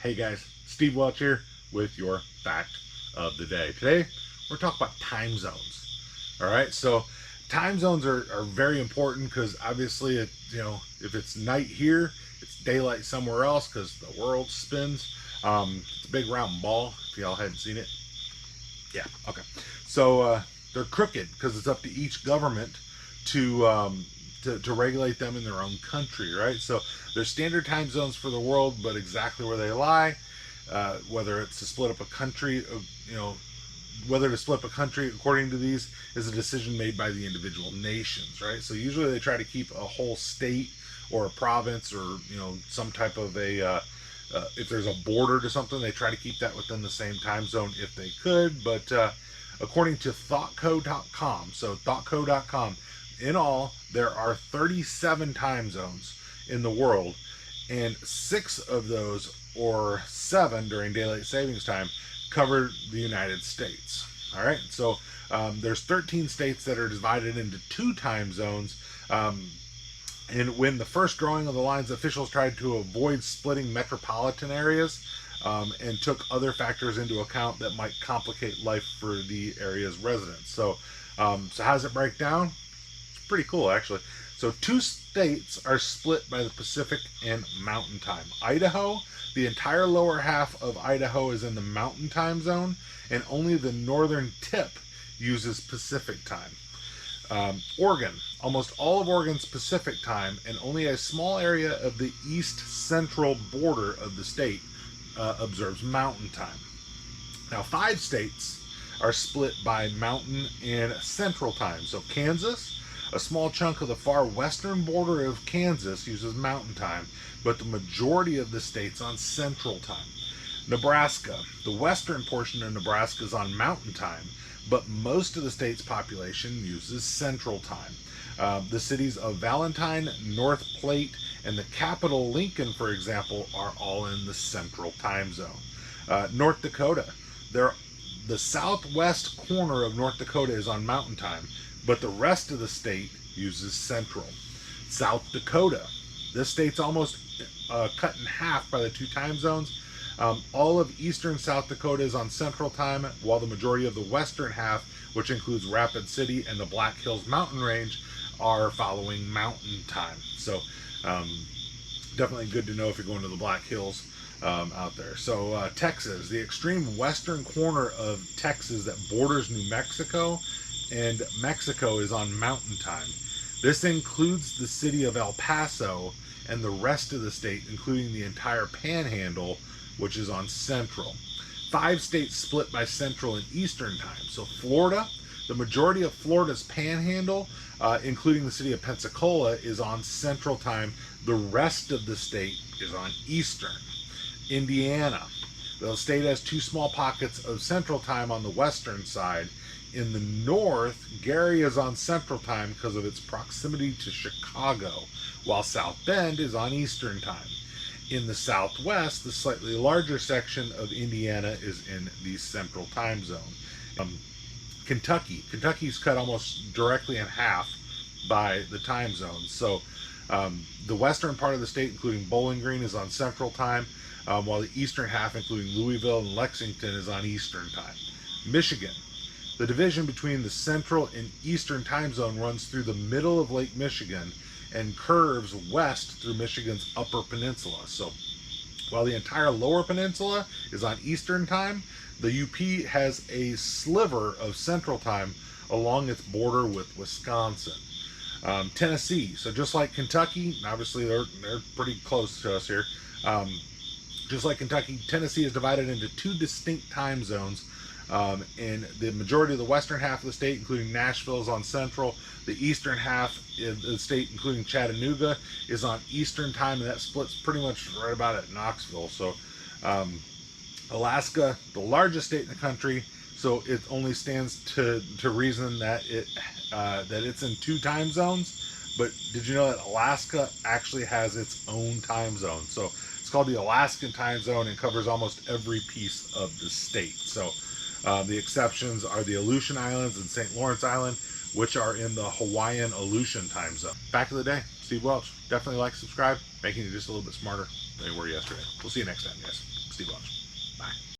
Hey guys, Steve Welch here with your fact of the day. Today, we're talking about time zones. All right, so time zones are very important because obviously, if it's night here, it's daylight somewhere else because the world spins. It's a big round ball. If y'all hadn't seen it, yeah, okay. So they're crooked because it's up to each government to, to regulate them in their own country, right? So there's standard time zones for the world, but exactly where they lie, whether it's to split up a country, whether to split up a country according to these is a decision made by the individual nations, right? So usually they try to keep a whole state or a province or some type of if there's a border to something, they try to keep that within the same time zone if they could. But according to thoughtco.com, so thoughtco.com, in all, there are 37 time zones in the world, and 6 of those, or 7 during daylight savings time, cover the United States. All right, so there's 13 states that are divided into 2 time zones. And when the first drawing of the lines, officials tried to avoid splitting metropolitan areas and took other factors into account that might complicate life for the area's residents. So how does it break down? It's pretty cool, actually. So 2 states are split by the Pacific and Mountain Time. Idaho, the entire lower half of Idaho is in the Mountain Time zone, and only the northern tip uses Pacific Time. Oregon, almost all of Oregon's Pacific Time, and only a small area of the east central border of the state observes Mountain Time. Now, 5 states are split by Mountain and Central Time. So Kansas, a small chunk of the far western border of Kansas uses Mountain Time, but the majority of the state's on Central Time. Nebraska, the western portion of Nebraska is on Mountain Time, but most of the state's population uses Central Time. The cities of Valentine, North Platte, and the capital Lincoln, for example, are all in the Central Time Zone. North Dakota, the southwest corner of North Dakota is on Mountain Time, but the rest of the state uses Central. South Dakota, this state's almost cut in half by the 2 time zones. All of eastern South Dakota is on Central Time, while the majority of the western half, which includes Rapid City and the Black Hills Mountain Range, are following Mountain Time. So definitely good to know if you're going to the Black Hills out there. So Texas, the extreme western corner of Texas that borders New Mexico and Mexico, is on Mountain Time. This includes the city of El Paso and the rest of the state, including the entire Panhandle, which is on Central. 5 states split by Central and Eastern Time. So Florida, the majority of Florida's Panhandle, including the city of Pensacola, is on Central Time. The rest of the state is on Eastern. Indiana, the state has 2 small pockets of Central Time on the western side. In the north, Gary is on Central Time because of its proximity to Chicago, while South Bend is on Eastern Time. In the southwest, the slightly larger section of Indiana is in the Central Time Zone. Kentucky's cut almost directly in half by the time zones. So the western part of the state, including Bowling Green, is on Central Time, while the eastern half, including Louisville and Lexington, is on Eastern Time. Michigan, the division between the Central and Eastern Time Zone runs through the middle of Lake Michigan and curves west through Michigan's Upper Peninsula. So while the entire Lower Peninsula is on Eastern Time, the UP has a sliver of Central Time along its border with Wisconsin. Tennessee, so just like Kentucky, obviously they're pretty close to us here. Just like Kentucky, Tennessee is divided into 2 distinct time zones. And the majority of the western half of the state, including Nashville, is on Central. The eastern half of the state, including Chattanooga, is on Eastern Time, and that splits pretty much right about at Knoxville. So Alaska, the largest state in the country, so it only stands to reason that it's in 2 time zones. But did you know that Alaska actually has its own time zone? So it's called the Alaskan Time Zone and covers almost every piece of the state. So the exceptions are the Aleutian Islands and St. Lawrence Island, which are in the Hawaiian Aleutian time zone. Back of the day, Steve Welch. Definitely like, subscribe, making you just a little bit smarter than you were yesterday. We'll see you next time, guys.